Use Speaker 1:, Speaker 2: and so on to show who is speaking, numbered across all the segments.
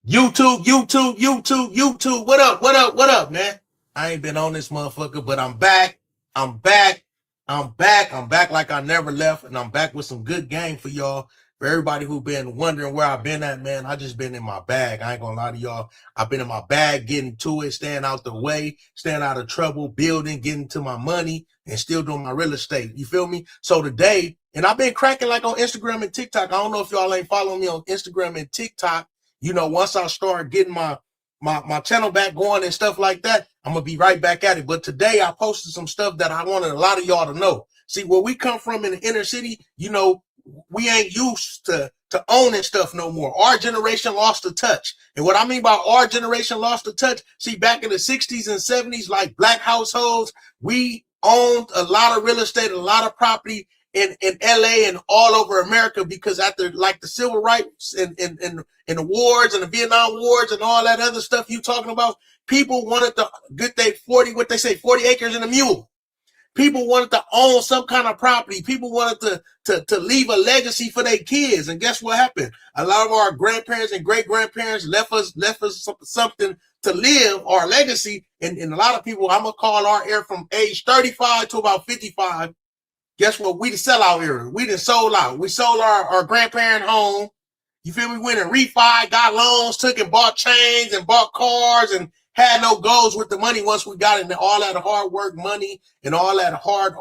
Speaker 1: YouTube. What up, man? I ain't been on this motherfucker, but I'm back. I'm back like I never left, and I'm back with some good game for y'all. For everybody who been wondering where I've been at, man, I just been in my bag. I ain't gonna lie to y'all. I've been in my bag, getting to it, staying out the way, staying out of trouble, building, getting to my money, and still doing my real estate. You feel me? So today, and I've been cracking like on Instagram and TikTok. I don't know if y'all ain't following me on Instagram and TikTok. You know, once I start getting my channel back going and stuff like that, I'm gonna be right back at it. But today I posted some stuff that I wanted a lot of y'all to know. See, where we come from in the inner city, you know, we ain't used to owning stuff no more. Our generation lost the touch. And what I mean by our generation lost the touch, see, back in the 60s and 70s, like black households, we owned a lot of real estate, a lot of property in LA and all over America, because after like the civil rights and the wars and the Vietnam wars and all that other stuff you talking about, people wanted to get their 40 acres and a mule. People wanted to own some kind of property. People wanted to leave a legacy for their kids. And guess what happened? A lot of our grandparents and great grandparents left us something to live, our legacy. And a lot of people, I'm gonna call our era from age 35 to about 55. Guess what? We the sellout era. We done sold out. We sold our grandparent home. You feel me? Went and refi, got loans, took and bought chains and bought cars and had no goals with the money once we got into all that hard work money and all that hard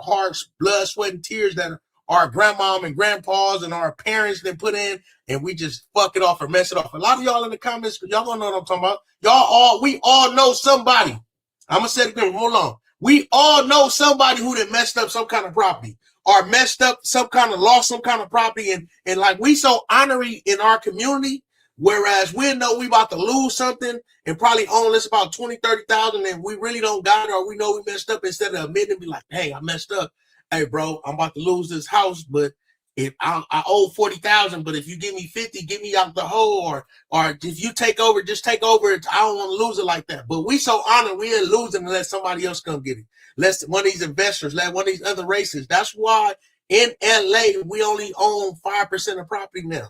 Speaker 1: blood, sweat, and tears that our grandmom and grandpas and our parents then put in, and we just fuck it off or mess it off. A lot of y'all in the comments, y'all gonna know what I'm talking about. We all know somebody. I'm gonna say it again, hold on. We all know somebody who done messed up some kind of property or messed up some kind of lost some kind of property, and like we so honorary in our community, whereas we know we about to lose something and probably own this about 20, 30,000, and we really don't got it, or we know we messed up, instead of admitting and be like, hey, I messed up. Hey, bro, I'm about to lose this house, but if I owe 40,000, but if you give me 50, get me out the hole, or if you take over, just take over. I don't want to lose it like that. But we so honored, we ain't losing unless somebody else come get it. Let one of these investors, let one of these other races. That's why in LA we only own 5% of property now.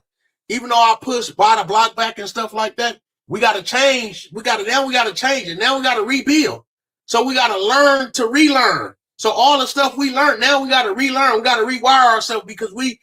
Speaker 1: Even though I push buy the block back and stuff like that, we got to change. We got to change it. Now we got to rebuild. So we got to learn to relearn. So all the stuff we learned, now we got to relearn. We got to rewire ourselves, because we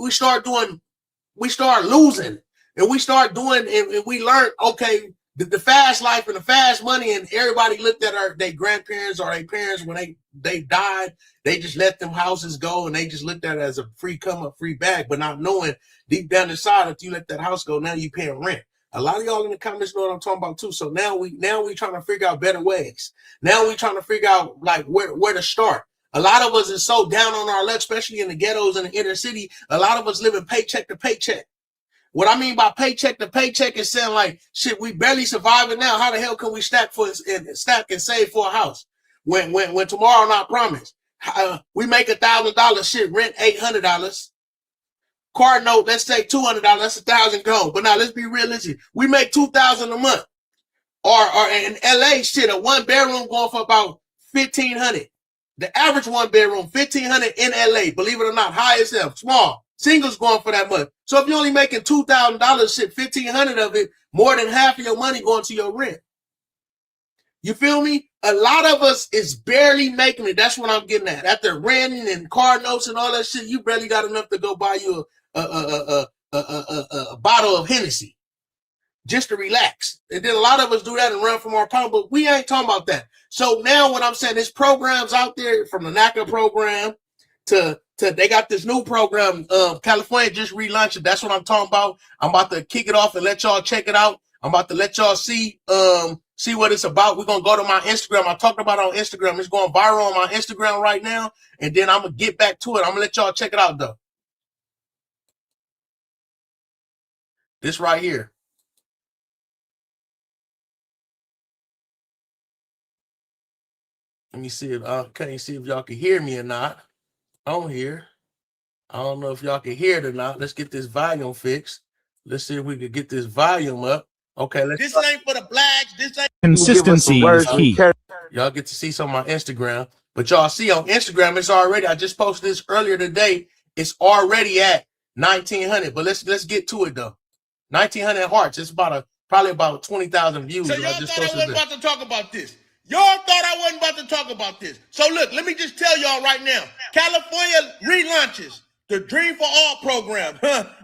Speaker 1: start losing, and we start doing, and we learn, okay, the fast life and the fast money, and everybody looked at their grandparents or their parents when they died. They just let them houses go, and they just looked at it as a free come up, free bag, but not knowing deep down inside, if you let that house go, now you paying rent. A lot of y'all in the comments know what I'm talking about too. So now we trying to figure out better ways. Now we trying to figure out like where to start. A lot of us is so down on our luck, especially in the ghettos and the inner city. A lot of us living paycheck to paycheck. What I mean by paycheck to paycheck is saying like, shit, we barely surviving now. How the hell can we stack and save for a house when tomorrow not promised? We make $1,000, shit, rent $800. Car note, let's say $200, that's $1,000 gone. But now let's be realistic. We make $2,000 a month. Or in LA, shit, a one bedroom going for about $1,500. The average one bedroom, $1,500 in LA, believe it or not, high as hell, small. Singles going for that much. So if you're only making $2,000, shit, $1,500 of it, more than half of your money going to your rent. You feel me? A lot of us is barely making it. That's what I'm getting at. After renting and car notes and all that shit, you barely got enough to go buy you a bottle of Hennessy just to relax. And then a lot of us do that and run from our problem, but we ain't talking about that. So now what I'm saying, there's programs out there, from the NACA program to they got this new program. California just relaunched it. That's what I'm talking about. I'm about to kick it off and let y'all check it out. I'm about to let y'all see what it's about. We're gonna go to my Instagram. I talked about it on Instagram. It's going viral on my Instagram right now, and then I'm gonna get back to it. I'm gonna let y'all check it out though. This right here. Let me see if y'all can hear me or not on here. I don't know if y'all can hear it or not. Let's get this volume fixed. Let's see if we can get this volume up. Okay, this ain't for the blacks. This ain't
Speaker 2: consistency is key.
Speaker 1: Y'all get to see some on my Instagram, but y'all see on Instagram, it's already, I just posted this earlier today. It's already at 1,900, but let's get to it though. 1,900 hearts. It's probably about 20,000 views.
Speaker 2: So y'all thought I wasn't about to talk about this. Y'all thought I wasn't about to talk about this. So look, let me just tell y'all right now. California relaunches the Dream for All program.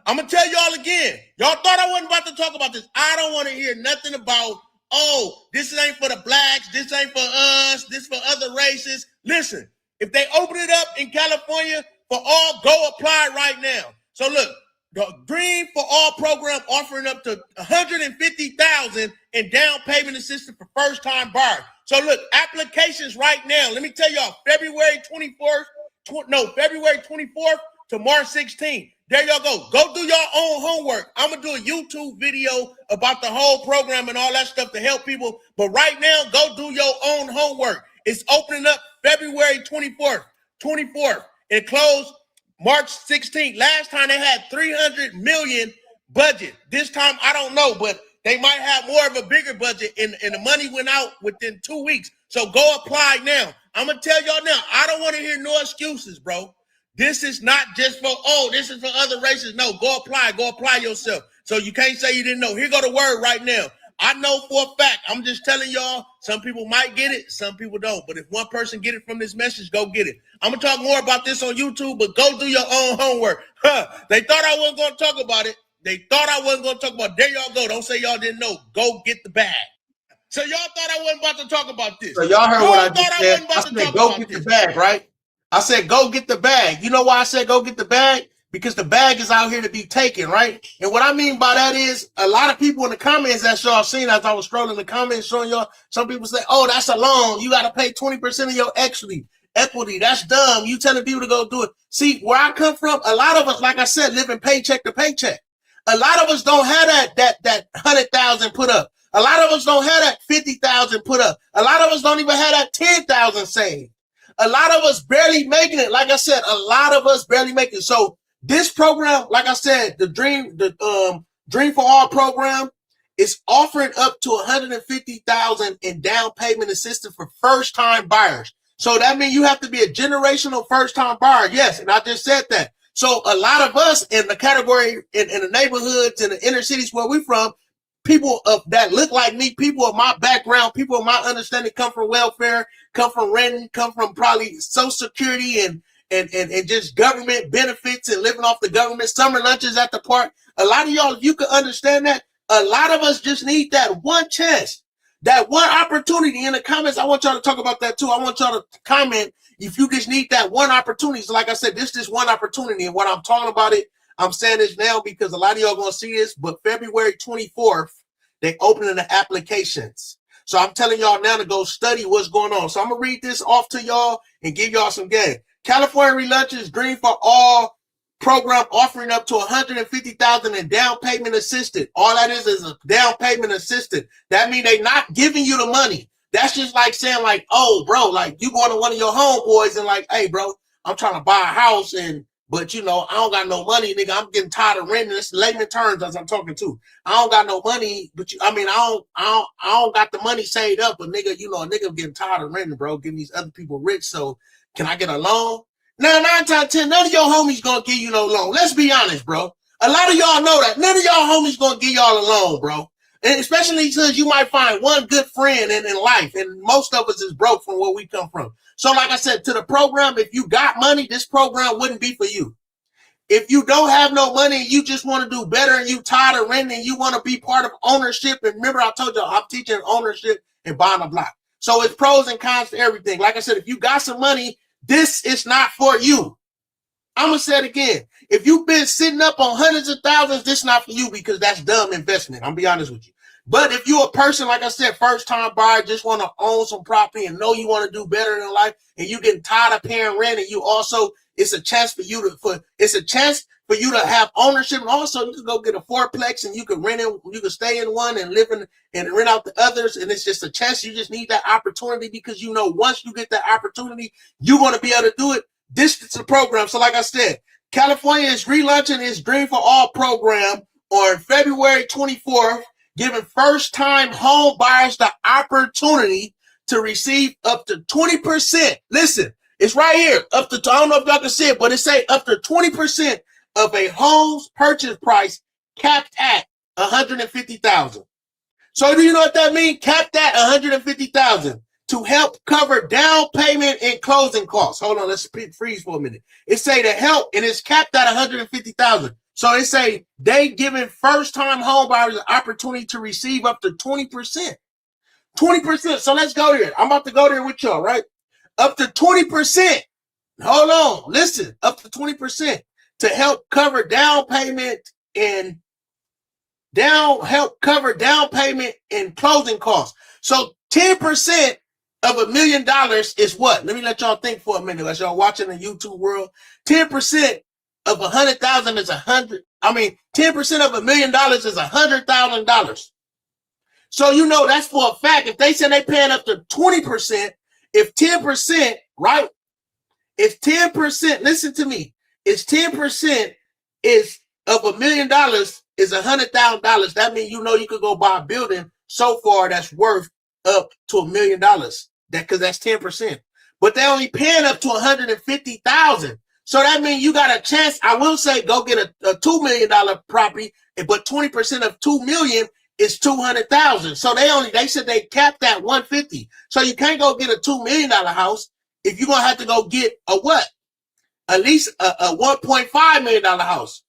Speaker 2: I'm going to tell y'all again. Y'all thought I wasn't about to talk about this. I don't want to hear nothing about, oh, this ain't for the blacks, this ain't for us, this for other races. Listen, if they open it up in California for all, go apply right now. So look, the Dream for All program offering up to $150,000 in down payment assistance for first-time buyers. So look, applications right now. Let me tell y'all, February 24th to March 16th. There y'all go. Go do your own homework. I'm gonna do a YouTube video about the whole program and all that stuff to help people. But right now, go do your own homework. It's opening up February 24th. It closed March 16th. Last time they had 300 million budget. This time, I don't know, but they might have more of a bigger budget, and the money went out within 2 weeks. So go apply now. I'm going to tell y'all now, I don't want to hear no excuses, bro. This is not just for, oh, this is for other races. No, go apply yourself. So you can't say you didn't know. Here go the word right now. I know for a fact, I'm just telling y'all, some people might get it, some people don't. But if one person get it from this message, go get it. I'm going to talk more about this on YouTube, but go do your own homework. They thought I wasn't going to talk about it. There y'all go. Don't say y'all didn't know. Go get the bag. So y'all thought I wasn't about to talk about this.
Speaker 1: So y'all heard what I just said. I said, go get the bag, right? I said, go get the bag. You know why I said go get the bag? Because the bag is out here to be taken, right? And what I mean by that is a lot of people in the comments that y'all seen as I was scrolling the comments showing y'all, some people say, oh, that's a loan. You got to pay 20% of your equity. That's dumb. You telling people to go do it. See, where I come from, a lot of us, like I said, living paycheck to paycheck. A lot of us don't have that 100,000 put up. A lot of us don't have that 50,000 put up. A lot of us don't even have that 10,000 saved. A lot of us barely making it. Like I said, a lot of us barely making it. So this program, like I said, the Dream for All program is offering up to $150,000 in down payment assistance for first-time buyers. So that means you have to be a generational first-time buyer. Yes, and I just said that. So a lot of us in the category, in the neighborhoods, in the inner cities where we're from, people that look like me, people of my background, people of my understanding, come from welfare, come from renting, come from probably Social Security and just government benefits and living off the government, summer lunches at the park. A lot of y'all, if you could understand that, a lot of us just need that one chance, that one opportunity. In the comments, I want y'all to talk about that too. I want y'all to comment if you just need that one opportunity. So like I said, this is one opportunity. And what I'm talking about it, I'm saying this now because a lot of y'all going to see this, but February 24th, they opening the applications. So I'm telling y'all now to go study what's going on. So I'm going to read this off to y'all and give y'all some game. California relaunches Dream for All program offering up to $150,000 in down payment assistance. All that is a down payment assistance. That means they not giving you the money. That's just like saying like, oh, bro, like you going to one of your homeboys and like, hey, bro, I'm trying to buy a house but you know, I don't got no money, nigga. I'm getting tired of renting. This layman terms as I'm talking to. I don't got no money, but I don't got the money saved up. But nigga, you know, a nigga getting tired of renting, bro, getting these other people rich. So can I get a loan? Now, 9 times 10, none of your homies gonna give you no loan. Let's be honest, bro. A lot of y'all know that. None of y'all homies gonna give y'all a loan, bro. And especially because you might find one good friend in life, and most of us is broke from where we come from. So like I said, to the program, if you got money, this program wouldn't be for you. If you don't have no money and you just want to do better and you tired of renting and you want to be part of ownership, and remember I told you I'm teaching ownership and buying a block. So it's pros and cons to everything. Like I said, if you got some money, this is not for you. I'm going to say it again. If you've been sitting up on hundreds of thousands, this is not for you because that's dumb investment. I'm going to be honest with you. But if you're a person, like I said, first-time buyer, just want to own some property and know you want to do better in life, and you getting tired of paying rent, and you also, it's a chance for you to have ownership, and also you can go get a fourplex and you can rent it, you can stay in one and live in and rent out the others, and it's just a chance. You just need that opportunity because you know once you get that opportunity, you're going to be able to do it. This is the program. So like I said, California is relaunching its Dream for All program on February 24th, giving first-time home buyers the opportunity to receive up to 20%. Listen, it's right here. Up to, I don't know if y'all can see it, but it say up to 20% of a home's purchase price capped at
Speaker 2: $150,000. So do you know what that means? Cap that $150,000 to help cover down payment and closing costs. Hold on, let's freeze for a minute. It say to help, and it's capped at $150,000. So it say they giving first-time home buyers an opportunity to receive up to 20%. 20%. So let's go there. I'm about to go there with y'all, right? Up to 20%. Hold on. Listen, up to 20% to help cover down payment and cover down payment and closing costs. So 10% of $1 million is what? Let me let y'all think for a minute as y'all watching the YouTube world. 10% of 100,000 is 100. 10% of $1 million is $100,000. So you know that's for a fact. If they say they paying up to 20%, if 10%, right? If 10%, listen to me, if 10% is of $1 million is $100,000, that means you know you could go buy a building so far that's worth up to $1 million. Because that's 10%. But they only paying up to $150,000. So that means you got a chance. I will say go get a $2 million property, but 20% of $2 million is $200,000. So they said they capped that $150,000. So you can't go get a $2 million house if you're gonna have to go get a what? At least a $1.5 million house.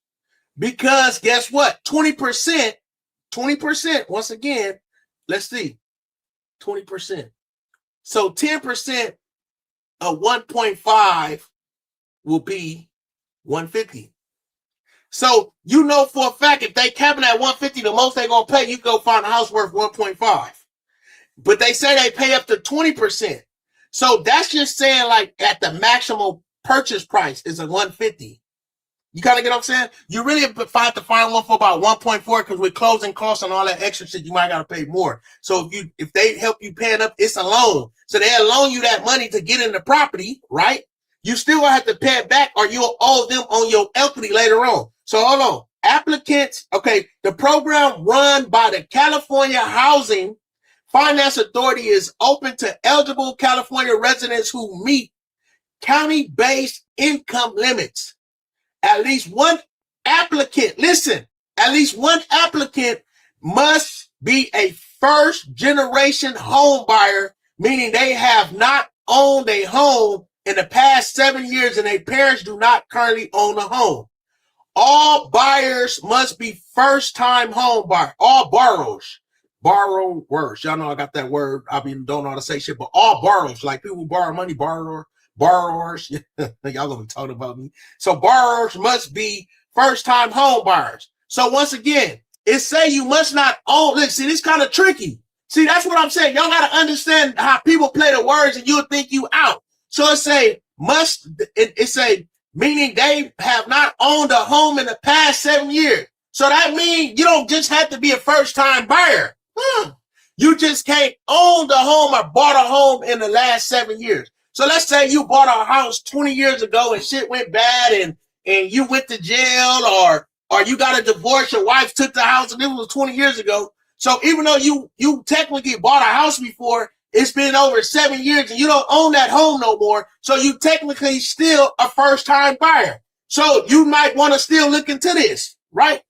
Speaker 2: Because guess what? 20%, once again, let's see, 20%. So 10% of 1.5 will be 150. So you know for a fact if they capping at 150, the most they're gonna pay, you go find a house worth 1.5. But they say they pay up to 20%. So that's just saying like at the maximum purchase price is a 150. You kind of get what I'm saying? You really have to find one for about 1.4 because with closing costs and all that extra shit, you might gotta pay more. So if they help you pay it up, it's a loan. So they'll loan you that money to get in the property, right? You still gonna have to pay it back or you'll owe them on your equity later on. So hold on. Applicants, okay, the program run by the California Housing Finance Authority is open to eligible California residents who meet county-based income limits. At least one applicant, listen, at least one applicant must be a first-generation home buyer, meaning they have not owned a home in the past 7 years and their parents do not currently own a home. All buyers must be first-time home buyer. All borrowers. Y'all know I got that word. Don't know how to say shit, but all borrowers, like people who borrow money, borrowers. Y'all gonna be talking about me. So borrowers must be first-time home buyers. So once again, it say you must not own. Look, see, this kind of tricky. See, that's what I'm saying. Y'all gotta understand how people play the words and you'll think you out. So it say must, it say meaning they have not owned a home in the past 7 years. So that means you don't just have to be a first-time buyer. You just can't own the home or bought a home in the last 7 years. So let's say you bought a house 20 years ago and shit went bad and you went to jail or you got a divorce, your wife took the house and it was 20 years ago. So even though you technically bought a house before, it's been over 7 years and you don't own that home no more. So you technically still a first-time buyer. So you might want to still look into this, right?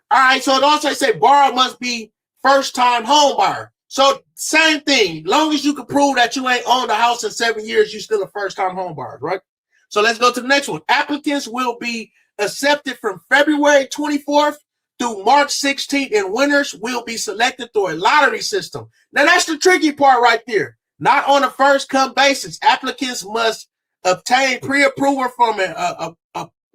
Speaker 2: All right, so it also say borrower must be first-time home buyer. So same thing. Long as you can prove that you ain't owned a house in 7 years, you're still a first-time home buyer, right? So let's go to the next one. Applicants will be accepted from February 24th through March 16th, and winners will be selected through a lottery system. Now that's the tricky part right there. Not on a first-come basis. Applicants must obtain pre-approval from an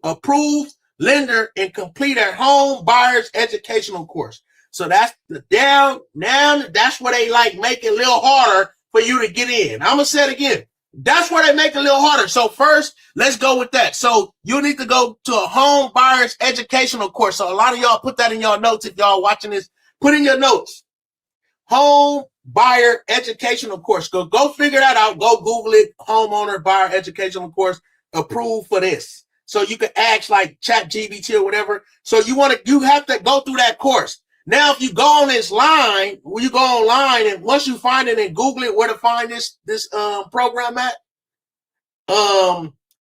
Speaker 2: approved lender and complete a home buyer's educational course. So that's the down. Now that's where they like make it a little harder for you to get in. I'm gonna say it again. That's where they make it a little harder. So first, let's go with that. So you need to go to a home buyer's educational course. So a lot of y'all put that in your notes if y'all watching this. Put in your notes. Home buyer educational course. Go figure that out. Go Google it. Homeowner buyer educational course approved for this. So you can ask like ChatGPT or whatever. So you have to go through that course. Now, if you go on this line, when you go online and once you find it and Google it where to find this program at,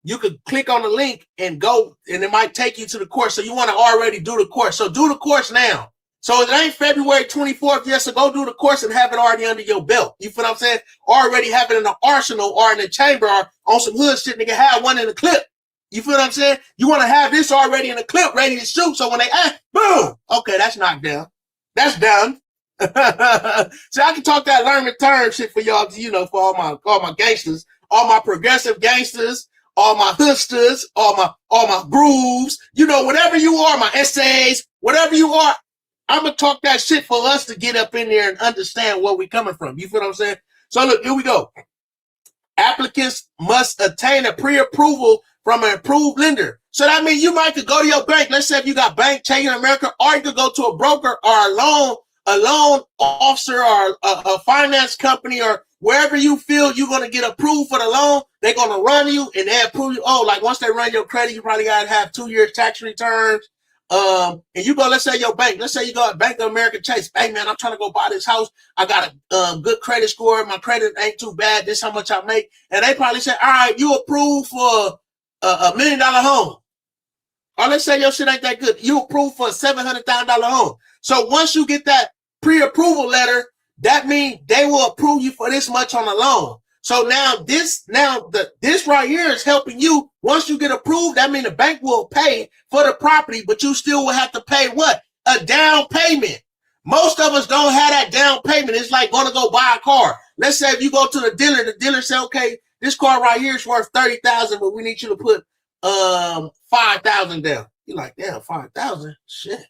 Speaker 2: you could click on the link and go, and it might take you to the course. So you want to already do the course. So do the course now. So it ain't February 24th yet, so go do the course and have it already under your belt. You feel what I'm saying? Already have it in the arsenal or in the chamber or on some hood shit, nigga, have one in the clip. You feel what I'm saying? You want to have this already in the clip, ready to shoot, so when they ask, boom, okay, that's knocked down. That's done. So I can talk that learning term shit for y'all, you know, for all my gangsters, all my progressive gangsters, all my hoodsters, all my grooves, you know, whatever you are, my essays, whatever you are, I'm gonna talk that shit for us to get up in there and understand where we coming from. You feel what I'm saying? So look, here we go. Applicants must obtain a pre-approval from an approved lender. So that means you might could go to your bank. Let's say if you got bank checking in America, or you could go to a broker or a loan officer or a finance company or wherever you feel you're going to get approved for the loan. They're going to run you and they approve you. Oh, like once they run your credit, you probably got to have 2-year tax returns. And you go, let's say your bank, let's say you go at Bank of America Chase. Hey man, I'm trying to go buy this house. I got a good credit score. My credit ain't too bad. This is how much I make. And they probably say, all right, you approved for $1 million home. Or let's say your shit ain't that good. You approved for a $700,000 home. So once you get that pre-approval letter, that means they will approve you for this much on the loan. So this right here is helping you. Once you get approved, that means the bank will pay for the property, but you still will have to pay what? A down payment. Most of us don't have that down payment. It's like going to go buy a car. Let's say if you go to the dealer say, okay, this car right here is worth $30,000, but we need you to put $5,000 down. You're like, damn, $5,000? Shit.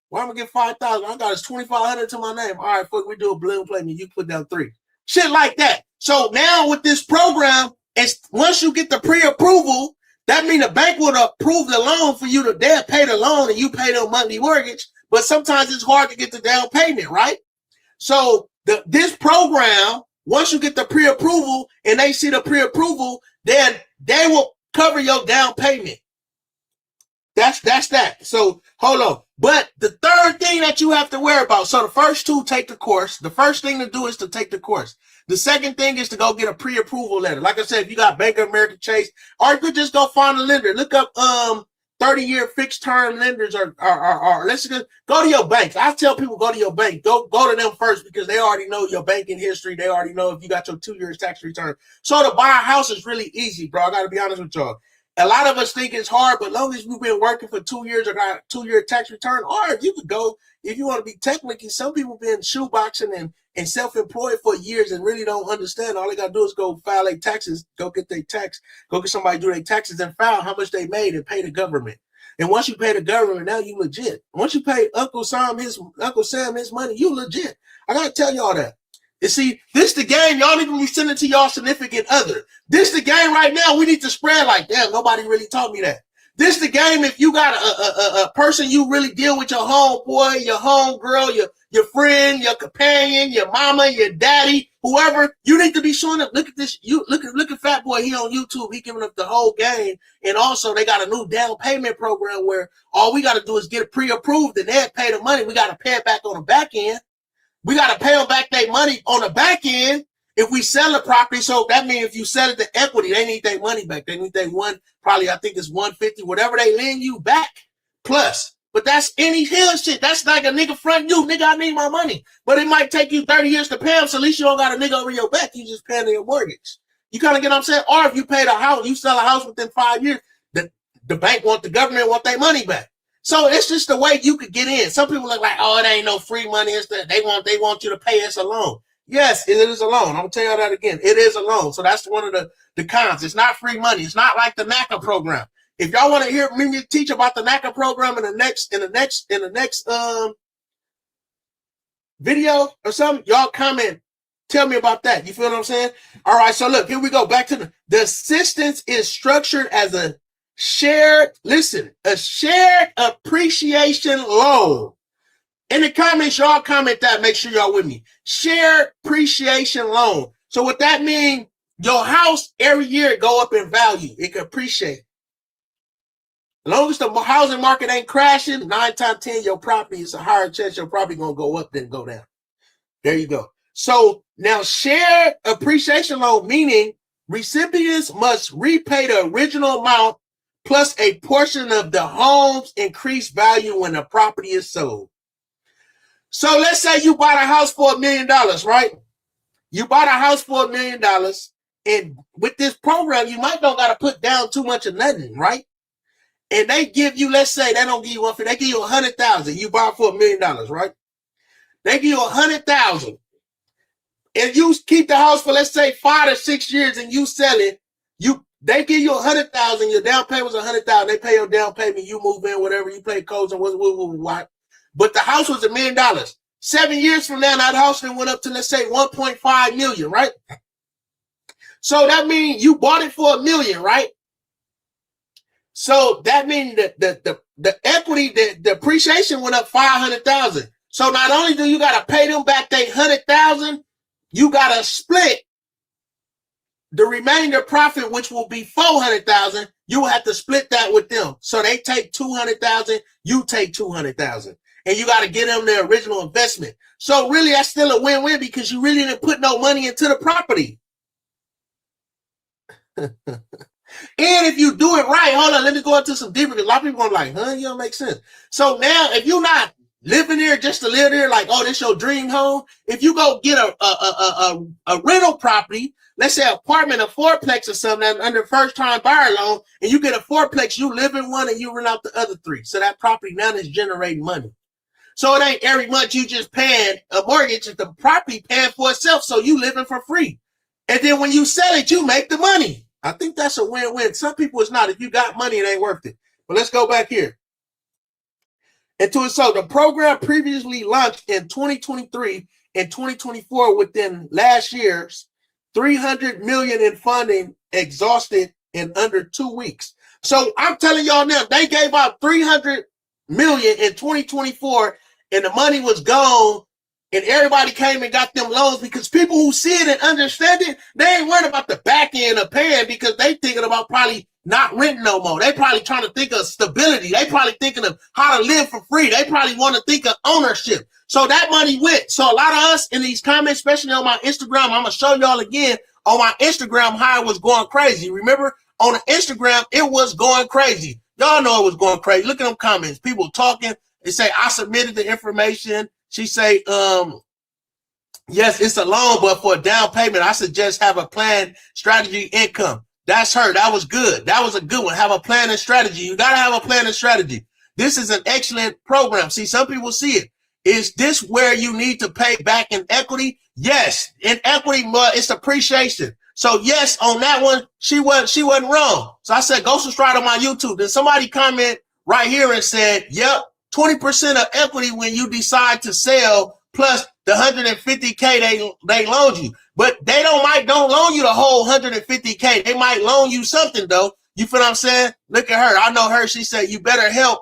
Speaker 2: Why am I get $5,000? I got it's $2,500 to my name. All right, fuck, we do a balloon payment. You put down $3,000. Shit like that. So now with this program, once you get the pre-approval, that means the bank will approve the loan for you. They'll pay the loan and you pay their monthly mortgage. But sometimes it's hard to get the down payment, right? So this program, once you get the pre-approval and they see the pre-approval, then they will cover your down payment. That's that. So hold on. But the third thing that you have to worry about, so the first two, take the course. The first thing to do is to take the course. The second thing is to go get a pre-approval letter. Like I said, if you got Bank of America Chase, or you could just go find a lender. Look up 30-year fixed term lenders or let's just go to your banks. I tell people go to your bank. Go to them first because they already know your banking history. They already know if you got your 2 years tax return. So to buy a house is really easy, bro. I got to be honest with y'all. A lot of us think it's hard, but as long as you've been working for 2 years or got a 2-year tax return, or if you could go, if you want to be technically, some people been shoeboxing and self-employed for years and really don't understand. All they got to do is go file their taxes, go get somebody do their taxes and file how much they made and pay the government. And once you pay the government, now you legit. Once you pay Uncle Sam his money, you legit. I got to tell y'all that. You see, this the game. Y'all need to be sending to y'all significant other. This the game right now. We need to spread like, damn, nobody really taught me that. This the game if you got a person you really deal with, your homeboy, your homegirl, your friend, your companion, your mama, your daddy, whoever, you need to be showing up. Look at this. You look at Fat Boy here on YouTube. He giving up the whole game. And also they got a new down payment program where all we got to do is get it pre-approved and they'll pay the money. We got to pay it back on the back end. We got to pay them back their money on the back end if we sell the property. So that means if you sell it to equity, they need their money back. They need their probably I think it's $150, whatever they lend you back plus. But that's any hill shit. That's like a nigga front you. Nigga, I need my money. But it might take you 30 years to pay them, so at least you don't got a nigga over your back. You just paying your mortgage. You kind of get what I'm saying? Or if you pay the house, you sell a house within 5 years, the bank the government want their money back. So it's just the way you could get in. Some people look like, oh, it ain't no free money. It's that they want you to pay us a loan. Yes, it is a loan. I'm gonna tell you that again. It is a loan. So that's one of the cons. It's not free money. It's not like the NACA program. If y'all want to hear me teach about the NACA program in the next video or something, y'all comment. Tell me about that. You feel what I'm saying? All right. So look, here we go. Back to the assistance is structured as a shared appreciation loan. In the comments, y'all comment that. Make sure y'all with me. Shared appreciation loan. So what that means, your house every year go up in value. It can appreciate. As long as the housing market ain't crashing, 9 times 10, your property is a higher chance your property gonna go up than go down. There you go. So now shared appreciation loan, meaning recipients must repay the original amount plus a portion of the home's increased value when the property is sold.
Speaker 1: So let's say you bought a house for $1 million, right? You bought a house for $1 million, and with this program, you might don't got to put down too much of nothing, right? And they give you, let's say they don't give you $150,000, they give you $100,000. You bought for $1 million, right? They give you $100,000. If you keep the house for, let's say, 5 or 6 years and you sell it, they give you $100,000. Your down payment was $100,000. They pay your down payment. You move in, whatever. You pay codes and what. But the house was $1 million. 7 years from now, that house then went up to, let's say, 1.5 million, right? So that means you bought it for $1 million, right? So that means that the equity, the appreciation went up 500,000. So not only do you got to pay them back they 100,000, you got to split the remainder profit, which will be 400,000. You will have to split that with them. So they take 200,000, you take 200,000, and you got to get them their original investment. So really, that's still a win-win because you really didn't put no money into the property. And if you do it right, hold on, let me go into some deeper, because a lot of people are like, huh, you don't make sense. So now, if you're not living there just to live there, like, oh, this your dream home, if you go get a rental property, let's say an apartment, a fourplex or something, under first-time buyer loan, and you get a fourplex, you live in one and you rent out the other 3. So that property now is generating money. So it ain't every month you just paying a mortgage, it's the property paying for itself, so you living for free. And then when you sell it, you make the money. I think that's a win-win. Some people it's not. If you got money, it ain't worth it. But let's go back here. So the program previously launched in 2023 and 2024 within last year's $300 million in funding exhausted in under 2 weeks. So I'm telling y'all now, they gave out $300 million in 2024 and the money was gone. And everybody came and got them loans because people who see it and understand it, they ain't worried about the back end of paying because they thinking about probably not renting no more. They probably trying to think of stability. They probably thinking of how to live for free. They probably want to think of ownership. So that money went. So a lot of us in these comments, especially on my Instagram, I'm going to show y'all again on my Instagram how it was going crazy. Remember, on the Instagram, it was going crazy. Y'all know it was going crazy. Look at them comments. People talking. They say, I submitted the information. She say, yes, it's a loan, but for a down payment, I suggest have a plan, strategy, income. That's her. That was good. That was a good one. Have a plan and strategy. You got to have a plan and strategy. This is an excellent program. See, some people see it. Is this where you need to pay back in equity? Yes. In equity, it's appreciation. So yes, on that one, she wasn't wrong. So I said, go subscribe to my YouTube. Then somebody comment right here and said, yep, 20% of equity when you decide to sell plus the $150K they loaned you. But they don't loan you the whole $150K. They might loan you something though. You feel what I'm saying? Look at her. I know her. She said, you better help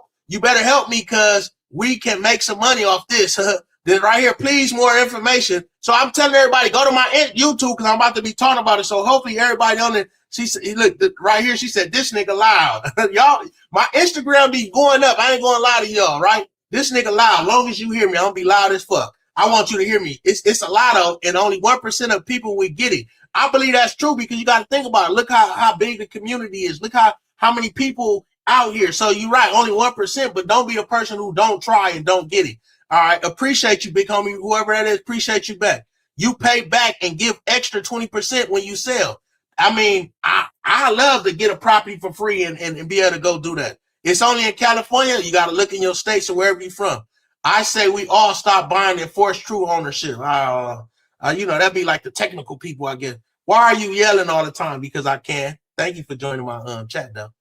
Speaker 1: me because we can make some money off this. Then right here, please, more information. So I'm telling everybody, go to my YouTube because I'm about to be talking about it. So hopefully everybody on it. She said, look, right here, she said, this nigga loud. Y'all, my Instagram be going up. I ain't going to lie to y'all, right? This nigga loud. Long as you hear me, I'm going to be loud as fuck. I want you to hear me. It's a lot of, and only 1% of people will get it. I believe that's true because you got to think about it. Look how big the community is. Look how many people out here. So you're right, only 1%, but don't be a person who don't try and don't get it. All right, appreciate you, big homie. Whoever that is, appreciate you back. You pay back and give extra 20% when you sell. I mean, I love to get a property for free and be able to go do that. It's only in California. You got to look in your states or wherever you're from. I say we all stop buying and force true ownership. That'd be like the technical people, I guess. Why are you yelling all the time? Because I can. Thank you for joining my chat, though.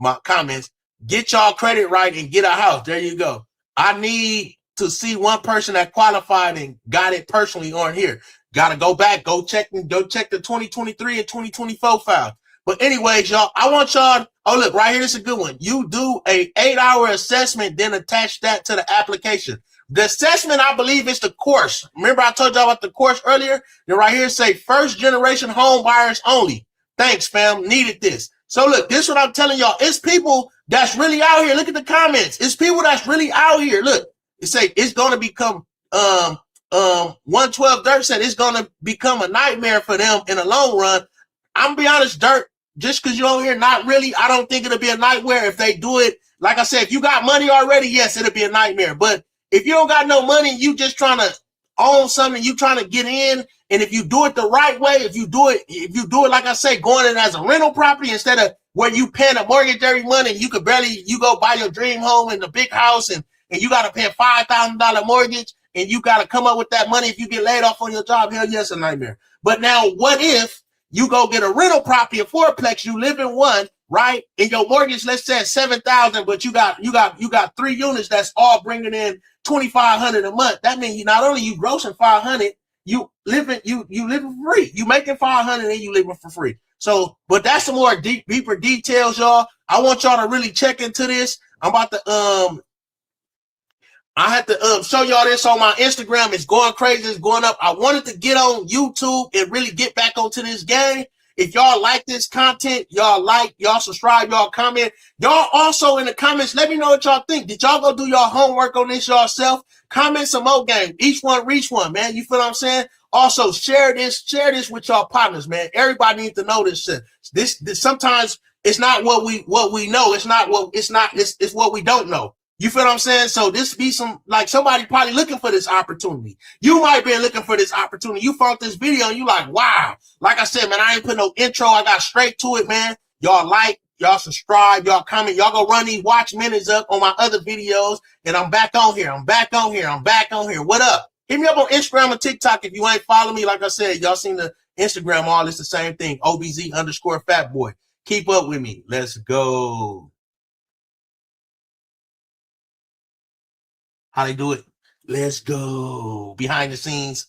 Speaker 1: my comments. Get y'all credit right and get a house. There you go. I need to see one person that qualified and got it personally on here. Got to go back, go check the 2023 and 2024 file. But anyways, y'all, I want y'all, oh, look, right here, this is a good one. You do a 8-hour assessment, then attach that to the application. The assessment, I believe, is the course. Remember I told y'all about the course earlier? Then right here say first generation home buyers only. Thanks, fam. Needed this. So look, this is what I'm telling y'all. It's people that's really out here. Look at the comments. It's people that's really out here. Look, it say it's going to become 112 Dirt said it's going to become a nightmare for them in the long run. I'm going to be honest, Dirt, just because you're over here, not really. I don't think it'll be a nightmare if they do it. Like I said, if you got money already, yes, it'll be a nightmare. But If you don't got no money, you just trying to own something, you trying to get in, and if you do it the right way, if you do it like I say, going in as a rental property instead of where you paying a mortgage every month and you go buy your dream home in the big house and you got to pay a $5,000 mortgage and you got to come up with that money if you get laid off on your job. Hell yes, a nightmare. But now what if you go get a rental property, a fourplex, you live in one, right? And your mortgage, let's say $7,000, but you got 3 units that's all bringing in $2,500 a month. That means you not only you grossing $500, you living for free. You making $500 and you living for free. So, but that's some more deeper details, y'all. I want y'all to really check into this. I'm about to I had to show y'all this on my Instagram. It's going crazy. It's going up. I wanted to get on YouTube and really get back onto this game. If y'all like this content, y'all subscribe, y'all comment. Y'all also in the comments, let me know what y'all think. Did y'all go do your homework on this yourself? Comment some more game. Each one reach one, man. You feel what I'm saying? Also, share this with y'all partners, man. Everybody needs to know this shit. This sometimes it's not what we know. It's what we don't know. You feel what I'm saying? So this be somebody probably looking for this opportunity. You might be looking for this opportunity. You found this video and you like, wow. Like I said, man, I ain't put no intro. I got straight to it, man. Y'all like, y'all subscribe, y'all comment. Y'all go run these watch minutes up on my other videos. And I'm back on here. I'm back on here. What up? Hit me up on Instagram and TikTok if you ain't following me. Like I said, y'all seen the Instagram, all it's the same thing. OBZ_Fatboy. Keep up with me. Let's go. How they do it? Let's go. Behind the scenes.